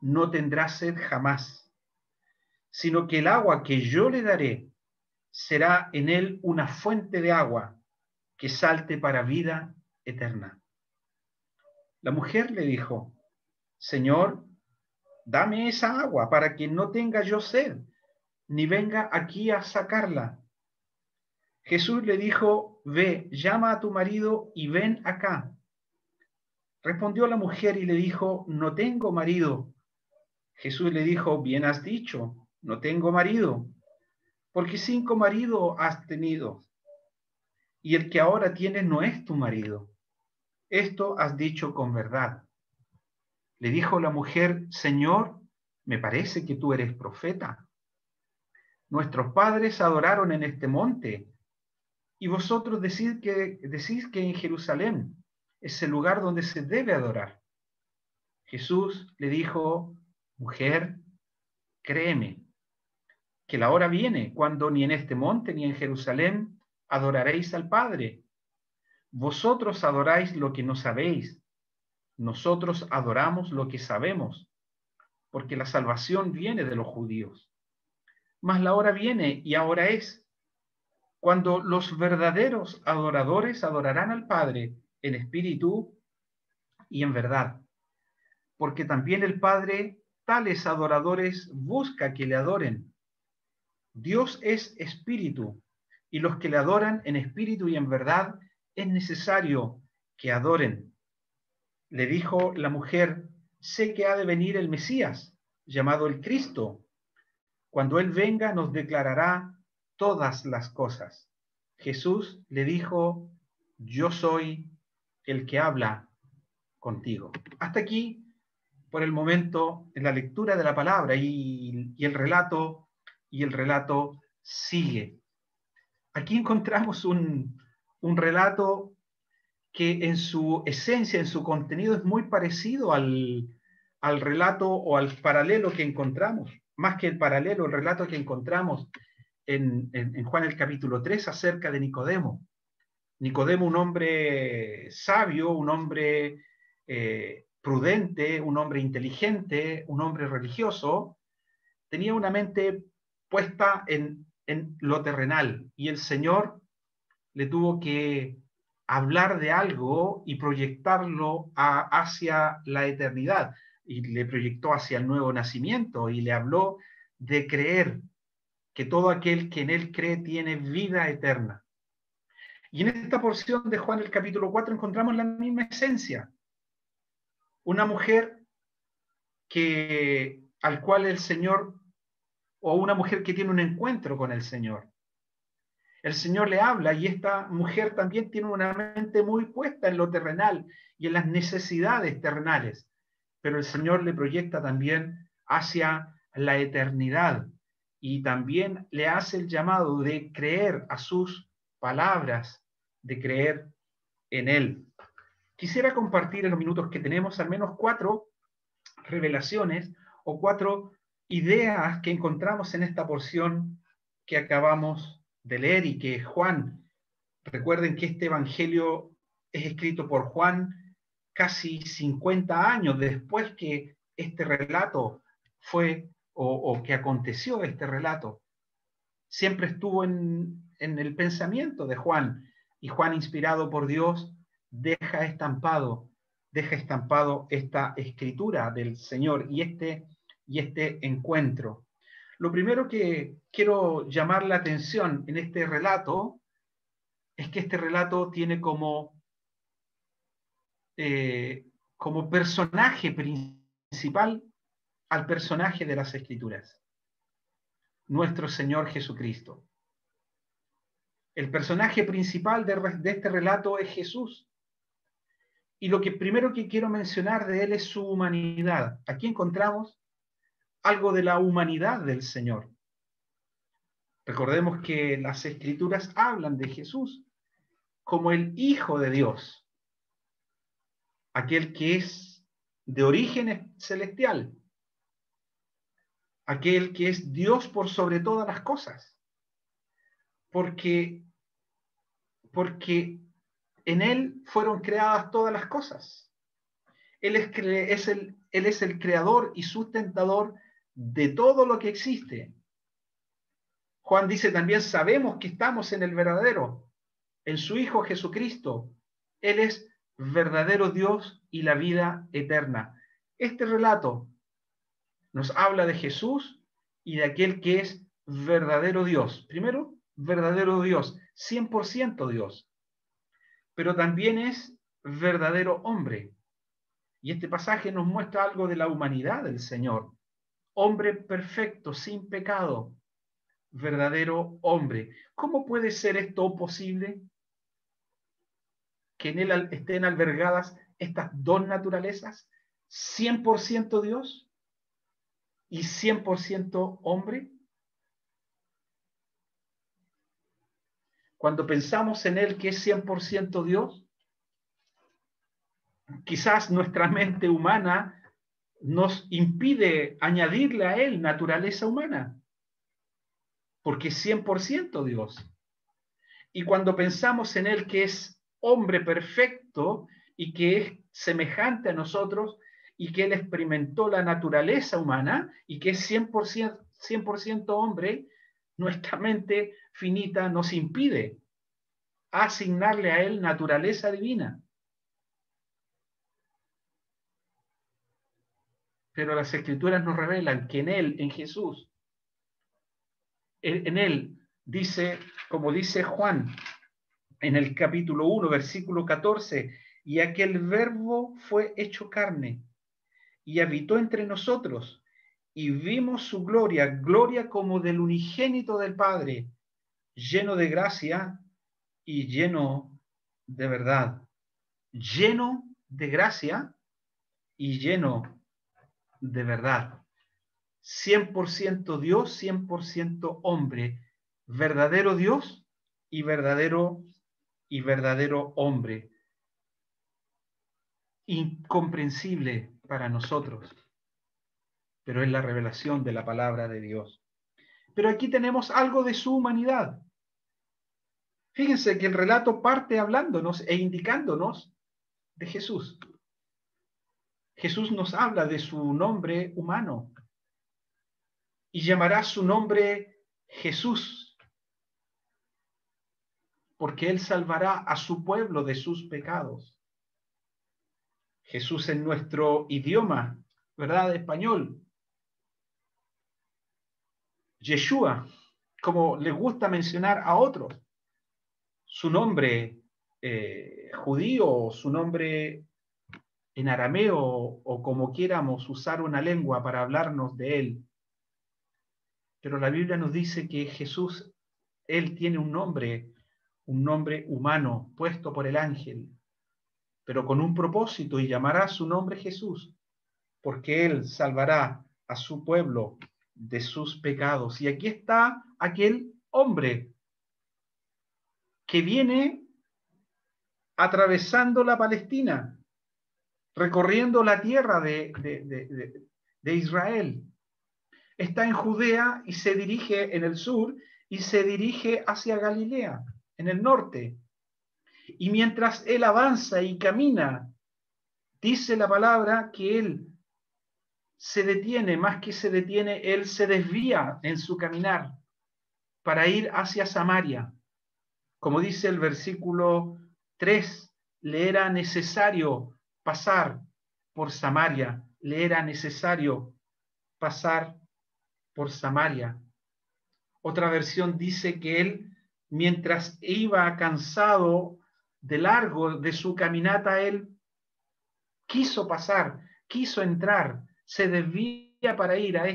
C: no tendrá sed jamás, sino que el agua que yo le daré será en él una fuente de agua que salte para vida eterna. La mujer le dijo, Señor, dame esa agua para que no tenga yo sed, ni venga aquí a sacarla. Jesús le dijo, ve, llama a tu marido y ven acá. Respondió la mujer y le dijo, no tengo marido. Jesús le dijo, bien has dicho, no tengo marido, porque 5 maridos has tenido, y el que ahora tienes no es tu marido. Esto has dicho con verdad. Le dijo la mujer, Señor, me parece que tú eres profeta. Nuestros padres adoraron en este monte, y vosotros decís que en Jerusalén es el lugar donde se debe adorar. Jesús le dijo, mujer, créeme, que la hora viene cuando ni en este monte ni en Jerusalén adoraréis al Padre. Vosotros adoráis lo que no sabéis, nosotros adoramos lo que sabemos, porque la salvación viene de los judíos. Mas la hora viene y ahora es, cuando los verdaderos adoradores adorarán al Padre en espíritu y en verdad, porque también el Padre tales adoradores busca que le adoren. Dios es espíritu, y los que le adoran en espíritu y en verdad es necesario que adoren. Le dijo la mujer, sé que ha de venir el Mesías, llamado el Cristo. Cuando Él venga nos declarará todas las cosas. Jesús le dijo, yo soy el que habla contigo. Hasta aquí, por el momento, en la lectura de la palabra y el relato sigue. Aquí encontramos un relato que en su esencia, en su contenido, es muy parecido al al relato o al paralelo que encontramos, más que el paralelo, el relato que encontramos en Juan el capítulo 3 acerca de Nicodemo. Nicodemo, un hombre sabio, un hombre prudente, un hombre inteligente, un hombre religioso, tenía una mente puesta en lo terrenal, y el Señor le tuvo que hablar de algo y proyectarlo hacia la eternidad, y le proyectó hacia el nuevo nacimiento, y le habló de creer que todo aquel que en él cree tiene vida eterna. Y en esta porción de Juan el capítulo 4 encontramos la misma esencia. Una mujer al cual el Señor, o una mujer que tiene un encuentro con el Señor. El Señor le habla, y esta mujer también tiene una mente muy puesta en lo terrenal y en las necesidades terrenales, pero el Señor le proyecta también hacia la eternidad, y también le hace el llamado de creer a sus palabras, de creer en Él. Quisiera compartir en los minutos que tenemos al menos 4 revelaciones o 4 ideas que encontramos en esta porción que acabamos de leer, y que Juan, recuerden que este evangelio es escrito por Juan casi 50 años después que este relato fue, o que aconteció este relato. Siempre estuvo en el pensamiento de Juan, y Juan, inspirado por Dios, deja estampado esta escritura del Señor y este encuentro. Lo primero que quiero llamar la atención en este relato es que este relato tiene como personaje principal al personaje de las Escrituras, nuestro Señor Jesucristo. El personaje principal de este relato es Jesús. Y lo que primero que quiero mencionar de él es su humanidad. Aquí encontramos algo de la humanidad del Señor. Recordemos que las Escrituras hablan de Jesús como el Hijo de Dios, aquel que es de origen celestial, aquel que es Dios por sobre todas las cosas, porque en Él fueron creadas todas las cosas. Él es el creador y sustentador de todo lo que existe. Juan dice también, sabemos que estamos en el verdadero, en su Hijo Jesucristo. Él es verdadero Dios y la vida eterna. Este relato nos habla de Jesús y de aquel que es verdadero Dios. Primero, verdadero Dios, 100% Dios, pero también es verdadero hombre. Y este pasaje nos muestra algo de la humanidad del Señor. Hombre perfecto, sin pecado, verdadero hombre. ¿Cómo puede ser esto posible? Que en él estén albergadas estas dos naturalezas, 100% Dios y 100% hombre. Cuando pensamos en él que es 100% Dios, quizás nuestra mente humana nos impide añadirle a él naturaleza humana, porque es 100% Dios. Y cuando pensamos en él que es hombre perfecto y que es semejante a nosotros y que él experimentó la naturaleza humana y que es 100% hombre, nuestra mente finita nos impide asignarle a él naturaleza divina. Pero las Escrituras nos revelan que en él, en Jesús, en él, dice, como dice Juan en el capítulo 1, versículo 14, y aquel verbo fue hecho carne y habitó entre nosotros, y vimos su gloria, gloria como del unigénito del Padre, lleno de gracia y lleno de verdad. Lleno de gracia y lleno de verdad. 100% Dios, 100% hombre, verdadero Dios y verdadero hombre. Incomprensible para nosotros, pero es la revelación de la palabra de Dios. Pero aquí tenemos algo de su humanidad. Fíjense que el relato parte hablándonos e indicándonos de Jesús. Jesús nos habla de su nombre humano y llamará su nombre Jesús, porque Él salvará a su pueblo de sus pecados. Jesús en nuestro idioma, ¿verdad? Español. Yeshua, como les gusta mencionar a otros. Su nombre judío, su nombre en arameo, o como quieramos usar una lengua para hablarnos de Él. Pero la Biblia nos dice que Jesús, Él tiene un nombre humano puesto por el ángel, pero con un propósito, y llamará su nombre Jesús, porque Él salvará a su pueblo de sus pecados. Y aquí está aquel hombre que viene atravesando la Palestina, recorriendo la tierra de Israel. Está en Judea y se dirige en el sur y se dirige hacia Galilea, en el norte. Y mientras él avanza y camina, dice la palabra que él se detiene, más que se detiene, él se desvía en su caminar para ir hacia Samaria. Como dice el versículo 3, le era necesario pasar por Samaria, le era necesario pasar por Samaria. Otra versión dice que él, mientras iba cansado de largo de su caminata, él quiso pasar, quiso entrar, se desvía para ir a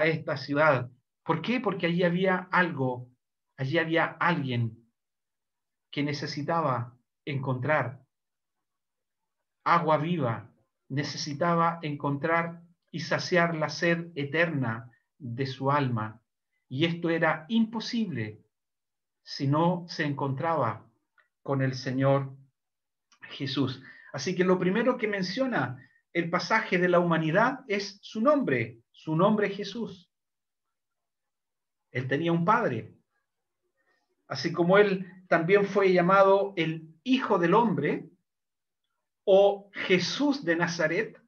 C: esta ciudad. ¿Por qué? Porque allí había algo, allí había alguien que necesitaba encontrar agua viva, necesitaba encontrar y saciar la sed eterna de su alma. Y esto era imposible si no se encontraba con el Señor Jesús. Así que lo primero que menciona el pasaje de la humanidad es su nombre Jesús. Él tenía un padre. Así como él también fue llamado el Hijo del Hombre, o Jesús de Nazaret,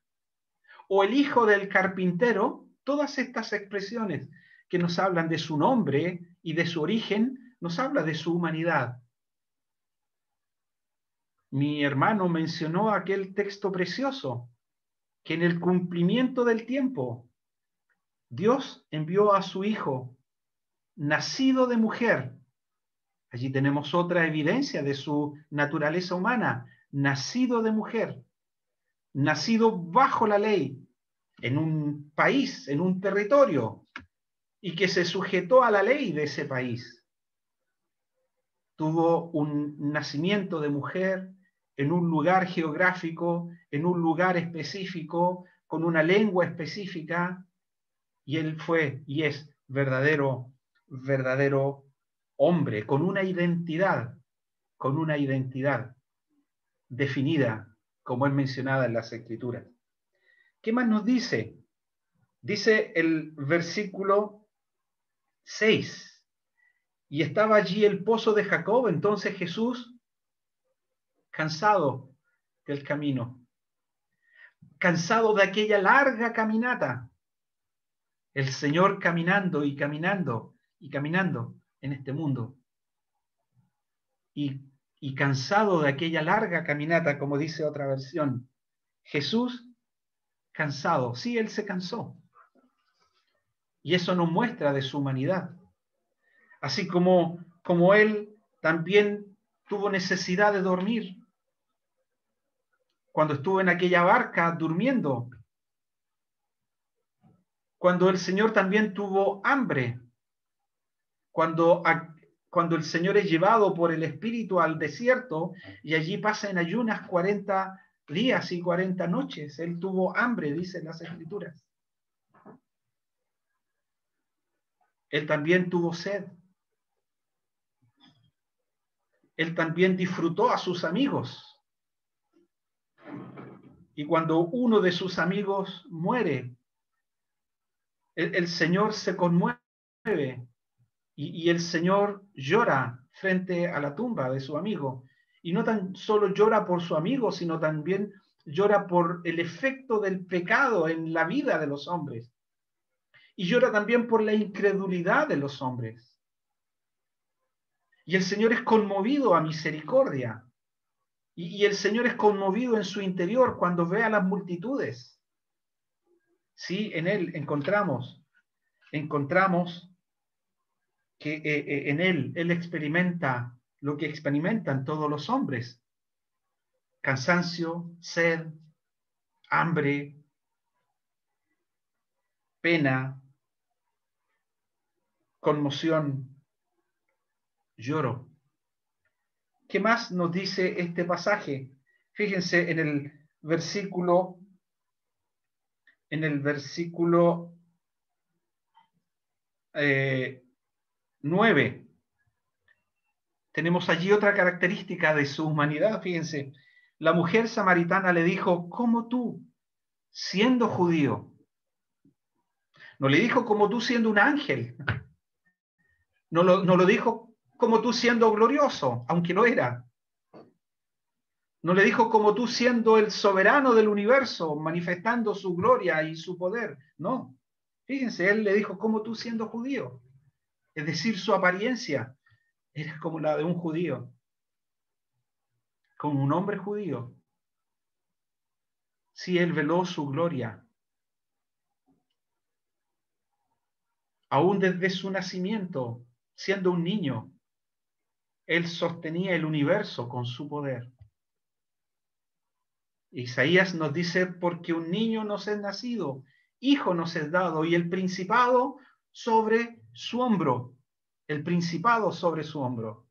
C: o el Hijo del Carpintero, todas estas expresiones que nos hablan de su nombre y de su origen, nos habla de su humanidad. Mi hermano mencionó aquel texto precioso, que en el cumplimiento del tiempo, Dios envió a su Hijo, nacido de mujer. Allí tenemos otra evidencia de su naturaleza humana, nacido de mujer, nacido bajo la ley, en un país, en un territorio, y que se sujetó a la ley de ese país. Tuvo un nacimiento de mujer en un lugar geográfico, en un lugar específico, con una lengua específica, y él fue y es verdadero hombre, con una identidad definida, como es mencionada en las Escrituras. ¿Qué más nos dice? Dice el versículo 6, y estaba allí el pozo de Jacob. Entonces Jesús, cansado del camino, cansado de aquella larga caminata, el Señor caminando y caminando y caminando en este mundo, y cansado de aquella larga caminata, como dice otra versión, Jesús cansado, sí, él se cansó, y eso nos muestra de su humanidad, así como él también tuvo necesidad de dormir cuando estuvo en aquella barca durmiendo, cuando el Señor también tuvo hambre, cuando el Señor es llevado por el Espíritu al desierto y allí pasa en ayunas 40 días y 40 noches. Él tuvo hambre, dicen las Escrituras. Él también tuvo sed. Él también disfrutó a sus amigos. Y cuando uno de sus amigos muere, El Señor se conmueve y el Señor llora frente a la tumba de su amigo. Y no tan solo llora por su amigo, sino también llora por el efecto del pecado en la vida de los hombres. Y llora también por la incredulidad de los hombres. Y el Señor es conmovido a misericordia. Y el Señor es conmovido en su interior cuando ve a las multitudes. Sí, en Él encontramos que en Él experimenta lo que experimentan todos los hombres: cansancio, sed, hambre, pena, conmoción, lloro. ¿Qué más nos dice este pasaje? Fíjense en el versículo 9. Tenemos allí otra característica de su humanidad. Fíjense, la mujer samaritana le dijo: ¿cómo tú, siendo judío? No le dijo como tú siendo un ángel. No lo dijo como tú siendo glorioso, aunque lo era. No le dijo como tú siendo el soberano del universo, manifestando su gloria y su poder. No. Fíjense, él le dijo como tú siendo judío. Es decir, su apariencia era como la de un judío, como un hombre judío. Sí, él veló su gloria. Aún desde su nacimiento, siendo un niño, él sostenía el universo con su poder. Isaías nos dice: porque un niño nos es nacido, hijo nos es dado, y el principado sobre su hombro. El principado sobre su hombro.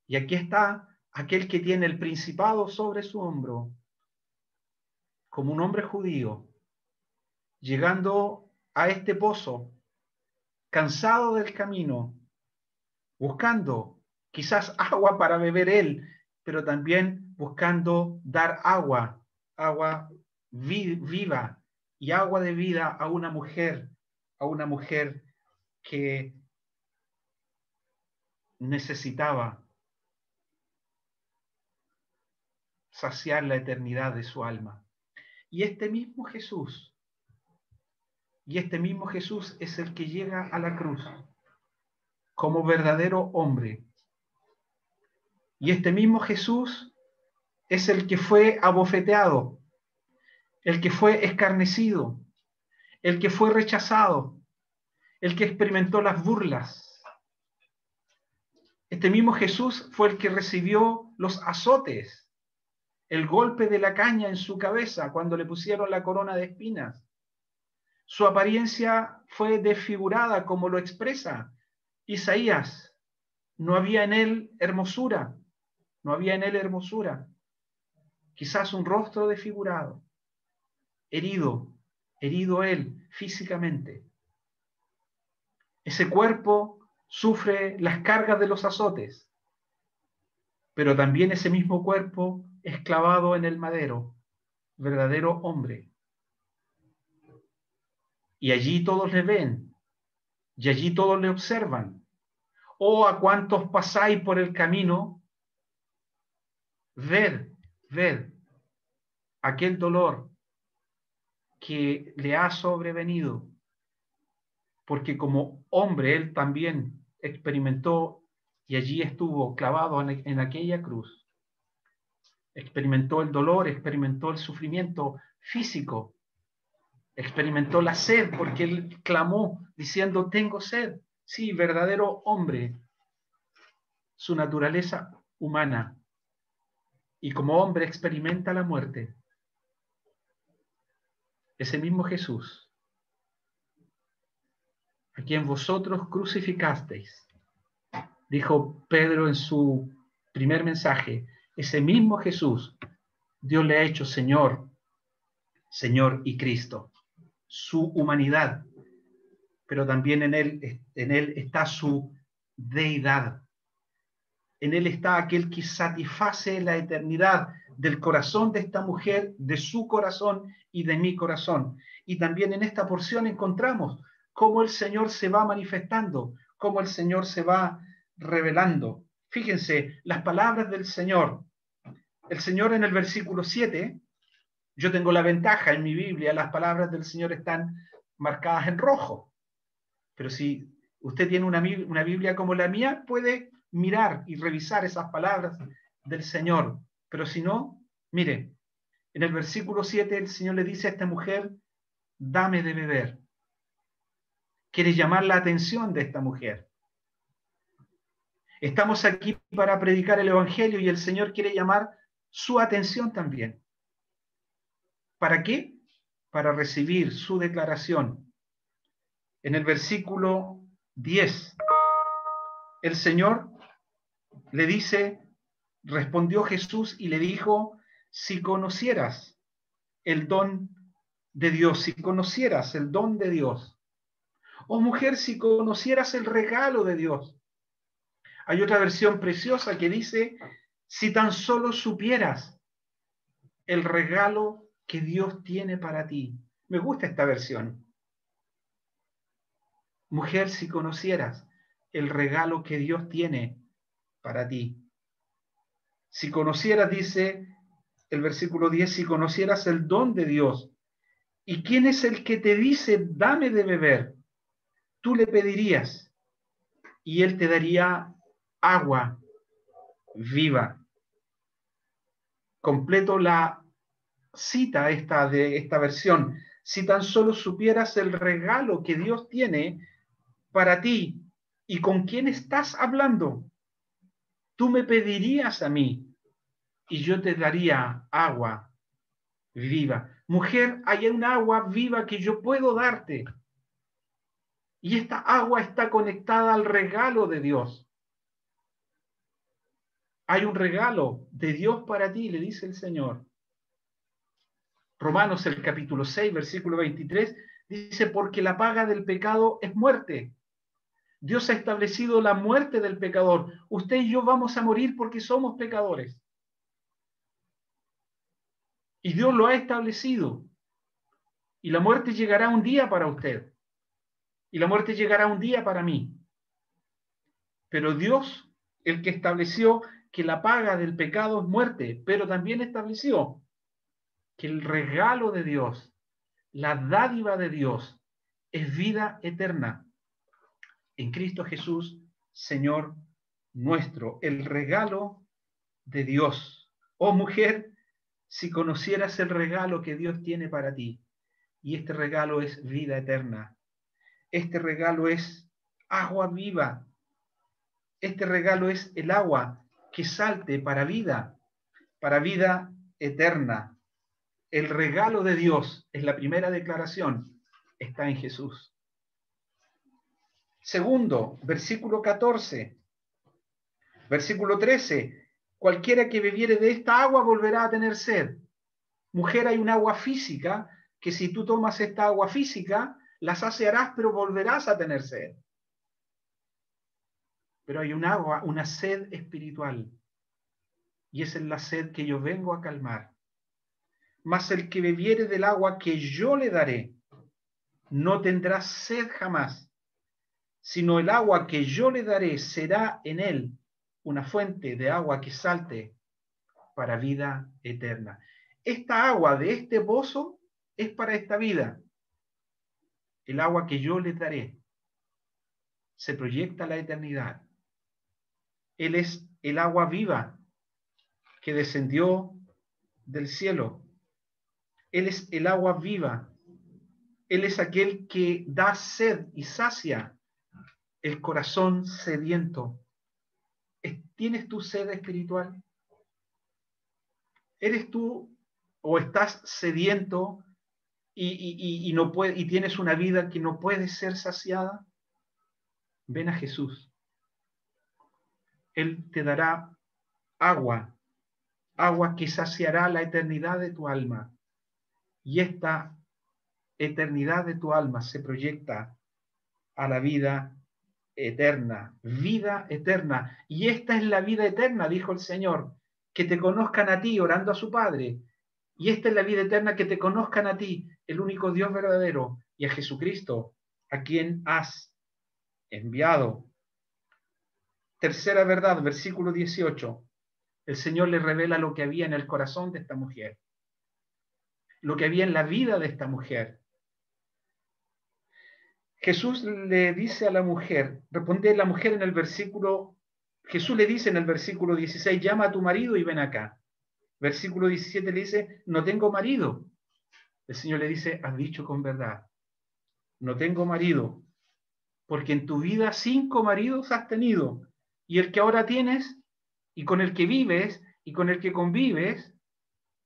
C: Y aquí está aquel que tiene el principado sobre su hombro, como un hombre judío, llegando a este pozo, cansado del camino, buscando quizás agua para beber él, pero también buscando dar agua viva y agua de vida a una mujer que necesitaba saciar la eternidad de su alma. Y este mismo Jesús es el que llega a la cruz como verdadero hombre. Y este mismo Jesús es el que fue abofeteado, el que fue escarnecido, el que fue rechazado, el que experimentó las burlas. Este mismo Jesús fue el que recibió los azotes, el golpe de la caña en su cabeza cuando le pusieron la corona de espinas. Su apariencia fue desfigurada, como lo expresa Isaías. No había en él hermosura, no había en él hermosura. Quizás un rostro desfigurado, herido él físicamente. Ese cuerpo sufre las cargas de los azotes, pero también ese mismo cuerpo es clavado en el madero, verdadero hombre. Y allí todos le ven, y allí todos le observan. Oh, a cuantos pasáis por el camino, ver aquel dolor que le ha sobrevenido, porque como hombre él también experimentó y allí estuvo clavado en aquella cruz. Experimentó el dolor, experimentó el sufrimiento físico, experimentó la sed porque él clamó diciendo: tengo sed. Sí, verdadero hombre, su naturaleza humana, y como hombre experimenta la muerte. Ese mismo Jesús, a quien vosotros crucificasteis, dijo Pedro en su primer mensaje, ese mismo Jesús Dios le ha hecho Señor y Cristo. Su humanidad, pero también en él está su deidad. En él está aquel que satisface la eternidad del corazón de esta mujer, de su corazón y de mi corazón. Y también en esta porción encontramos cómo el Señor se va manifestando, cómo el Señor se va revelando. Fíjense, las palabras del Señor. El Señor en el versículo 7, yo tengo la ventaja en mi Biblia, las palabras del Señor están marcadas en rojo. Pero si usted tiene una Biblia como la mía, puede mirar y revisar esas palabras del Señor. Pero si no, mire, en el versículo 7 el Señor le dice a esta mujer, dame de beber. Quiere llamar la atención de esta mujer. Estamos aquí para predicar el Evangelio y el Señor quiere llamar su atención también. ¿Para qué? Para recibir su declaración. En el versículo 10, el Señor le dice, respondió Jesús y le dijo, si conocieras el don de Dios, si conocieras el don de Dios, oh mujer, si conocieras el regalo de Dios. Hay otra versión preciosa que dice, si tan solo supieras el regalo que Dios tiene para ti. Me gusta esta versión. Mujer, si conocieras el regalo que Dios tiene para ti. Si conocieras, dice el versículo 10, si conocieras el don de Dios. ¿Y quién es el que te dice, dame de beber? Tú le pedirías y él te daría agua viva. Completo la cita de esta versión. Si tan solo supieras el regalo que Dios tiene para ti y con quién estás hablando, tú me pedirías a mí y yo te daría agua viva. Mujer, hay un agua viva que yo puedo darte. Y esta agua está conectada al regalo de Dios. Hay un regalo de Dios para ti, le dice el Señor. Romanos, el capítulo 6, versículo 23, dice, porque la paga del pecado es muerte. Dios ha establecido la muerte del pecador. Usted y yo vamos a morir porque somos pecadores. Y Dios lo ha establecido. Y la muerte llegará un día para usted. Y la muerte llegará un día para mí. Pero Dios, el que estableció que la paga del pecado es muerte, pero también estableció que el regalo de Dios, la dádiva de Dios, es vida eterna en Cristo Jesús, Señor nuestro. El regalo de Dios. Oh mujer, si conocieras el regalo que Dios tiene para ti, y este regalo es vida eterna, este regalo es agua viva, este regalo es el agua que salte para vida eterna. El regalo de Dios es la primera declaración, está en Jesús. Segundo, versículo 14, versículo 13, cualquiera que bebiere de esta agua volverá a tener sed. Mujer, hay un agua física que si tú tomas esta agua física, la saciarás, pero volverás a tener sed. Pero hay un agua, una sed espiritual, y esa es la sed que yo vengo a calmar. Mas el que bebiere del agua que yo le daré, no tendrá sed jamás, sino el agua que yo le daré será en él una fuente de agua que salte para vida eterna. Esta agua de este pozo es para esta vida. El agua que yo le daré se proyecta a la eternidad. Él es el agua viva que descendió del cielo. Él es el agua viva. Él es aquel que da sed y sacia el corazón sediento. ¿Tienes tu sed espiritual? ¿Eres tú o estás sediento y tienes una vida que no puede ser saciada? Ven a Jesús. Él te dará agua que saciará la eternidad de tu alma. Y esta eternidad de tu alma se proyecta a la vida eterna. Vida eterna. Y esta es la vida eterna, dijo el Señor, que te conozcan a ti, orando a su Padre. Y esta es la vida eterna, que te conozcan a ti, el único Dios verdadero, y a Jesucristo, a quien has enviado. Tercera verdad, versículo 18. El Señor le revela lo que había en el corazón de esta mujer, lo que había en la vida de esta mujer. Jesús le dice a la mujer, responde la mujer en el versículo, Jesús le dice en el versículo 16, llama a tu marido y ven acá. Versículo 17 le dice, no tengo marido. El Señor le dice, has dicho con verdad, no tengo marido, porque en tu vida 5 maridos has tenido, y el que ahora tienes, y con el que vives, y con el que convives,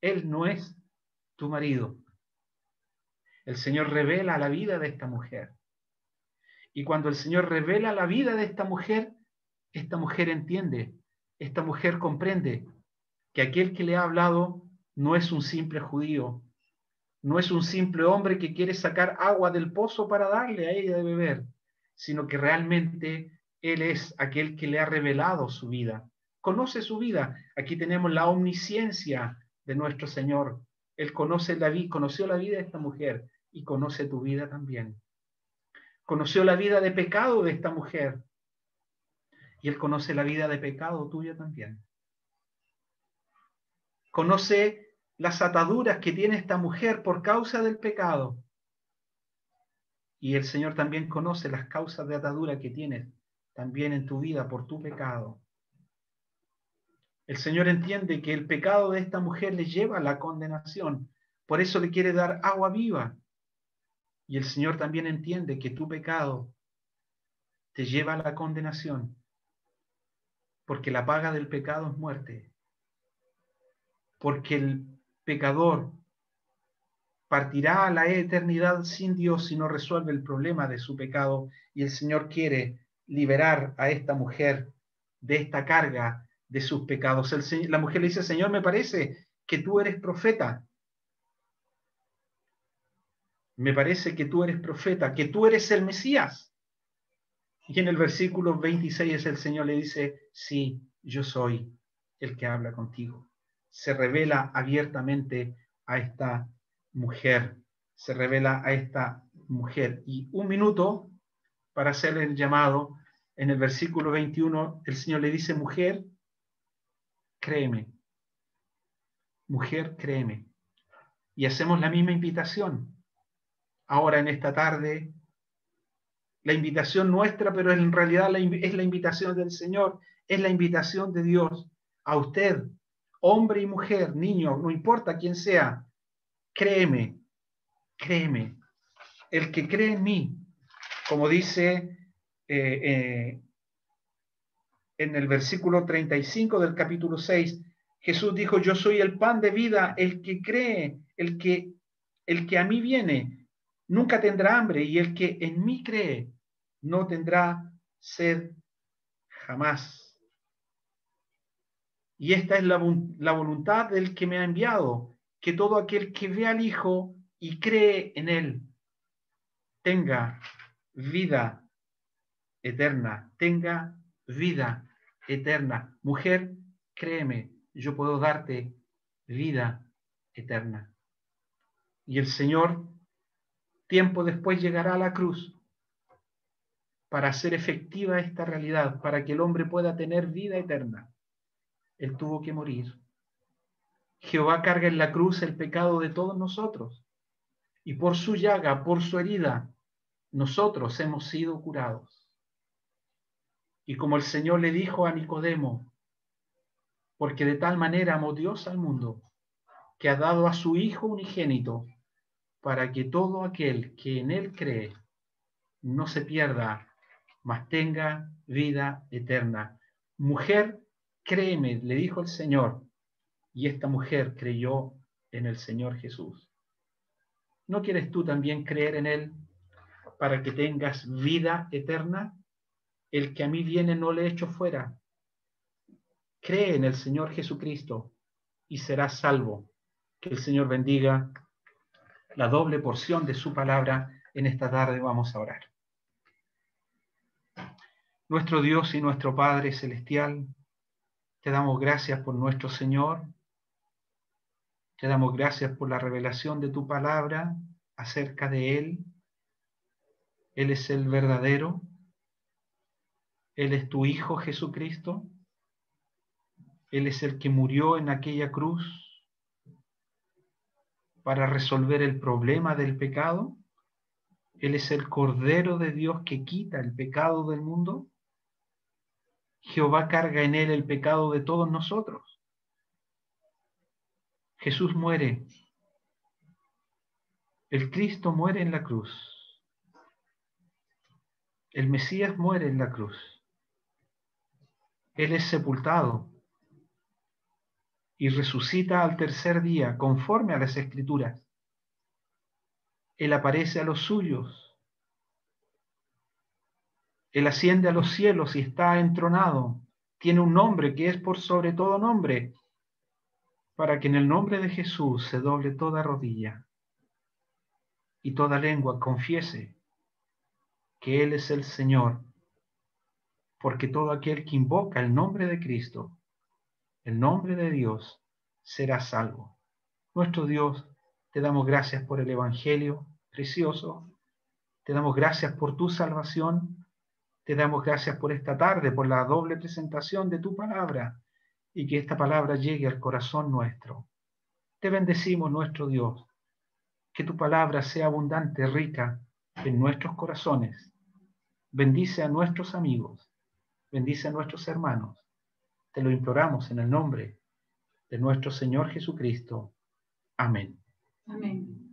C: él no es tu marido. El Señor revela la vida de esta mujer. Y cuando el Señor revela la vida de esta mujer entiende, esta mujer comprende que aquel que le ha hablado no es un simple judío, no es un simple hombre que quiere sacar agua del pozo para darle a ella de beber, sino que realmente Él es aquel que le ha revelado su vida. Conoce su vida. Aquí tenemos la omnisciencia de nuestro Señor. Él conoció la vida de esta mujer y conoce tu vida también. Conoció la vida de pecado de esta mujer y Él conoce la vida de pecado tuya también. Conoce las ataduras que tiene esta mujer por causa del pecado. Y el Señor también conoce las causas de atadura que tienes también en tu vida por tu pecado. El Señor entiende que el pecado de esta mujer le lleva a la condenación. Por eso le quiere dar agua viva. Y el Señor también entiende que tu pecado te lleva a la condenación. Porque la paga del pecado es muerte. Porque el pecador partirá a la eternidad sin Dios si no resuelve el problema de su pecado. Y el Señor quiere liberar a esta mujer de esta carga de sus pecados. La mujer le dice, Señor, me parece que tú eres profeta. Me parece que tú eres profeta, que tú eres el Mesías. Y en el versículo 26 el Señor le dice, sí, yo soy el que habla contigo. Se revela abiertamente a esta mujer. Se revela a esta mujer. Y un minuto para hacer el llamado. En el versículo 21 el Señor le dice, mujer, créeme. Mujer, créeme. Y hacemos la misma invitación. Ahora en esta tarde, la invitación nuestra, pero en realidad es la invitación del Señor, es la invitación de Dios a usted, hombre y mujer, niño, no importa quién sea, créeme, créeme. El que cree en mí, como dice en el versículo 35 del capítulo 6, Jesús dijo, yo soy el pan de vida, el que cree, el que a mí viene, nunca tendrá hambre, y el que en mí cree no tendrá sed jamás. Y esta es la voluntad del que me ha enviado, que todo aquel que ve al Hijo y cree en Él tenga vida eterna, tenga vida eterna. Mujer, créeme, yo puedo darte vida eterna. Y el Señor tiempo después llegará a la cruz para hacer efectiva esta realidad, para que el hombre pueda tener vida eterna. Él tuvo que morir. Jehová carga en la cruz el pecado de todos nosotros, y por su llaga, por su herida, nosotros hemos sido curados. Y como el Señor le dijo a Nicodemo, porque de tal manera amó Dios al mundo, que ha dado a su Hijo unigénito, para que todo aquel que en Él cree no se pierda, mas tenga vida eterna. Mujer, créeme, le dijo el Señor, y esta mujer creyó en el Señor Jesús. ¿No quieres tú también creer en Él para que tengas vida eterna? El que a mí viene no le echo fuera. Cree en el Señor Jesucristo y serás salvo. Que el Señor bendiga la doble porción de su palabra. En esta tarde vamos a orar. Nuestro Dios y nuestro Padre Celestial, te damos gracias por nuestro Señor. Te damos gracias por la revelación de tu palabra acerca de Él. Él es el verdadero. Él es tu Hijo Jesucristo. Él es el que murió en aquella cruz para resolver el problema del pecado. Él es el Cordero de Dios que quita el pecado del mundo. Jehová carga en él el pecado de todos nosotros. Jesús muere. El Cristo muere en la cruz. El Mesías muere en la cruz. Él es sepultado y resucita al tercer día conforme a las Escrituras. Él aparece a los suyos. Él asciende a los cielos y está entronado. Tiene un nombre que es por sobre todo nombre, para que en el nombre de Jesús se doble toda rodilla y toda lengua confiese que Él es el Señor, porque todo aquel que invoca el nombre de Cristo, el nombre de Dios, será salvo. Nuestro Dios, te damos gracias por el Evangelio precioso, te damos gracias por tu salvación, te damos gracias por esta tarde, por la doble presentación de tu palabra, y que esta palabra llegue al corazón nuestro. Te bendecimos, nuestro Dios, que tu palabra sea abundante, rica en nuestros corazones. Bendice a nuestros amigos, bendice a nuestros hermanos. Te lo imploramos en el nombre de nuestro Señor Jesucristo. Amén.
D: Amén.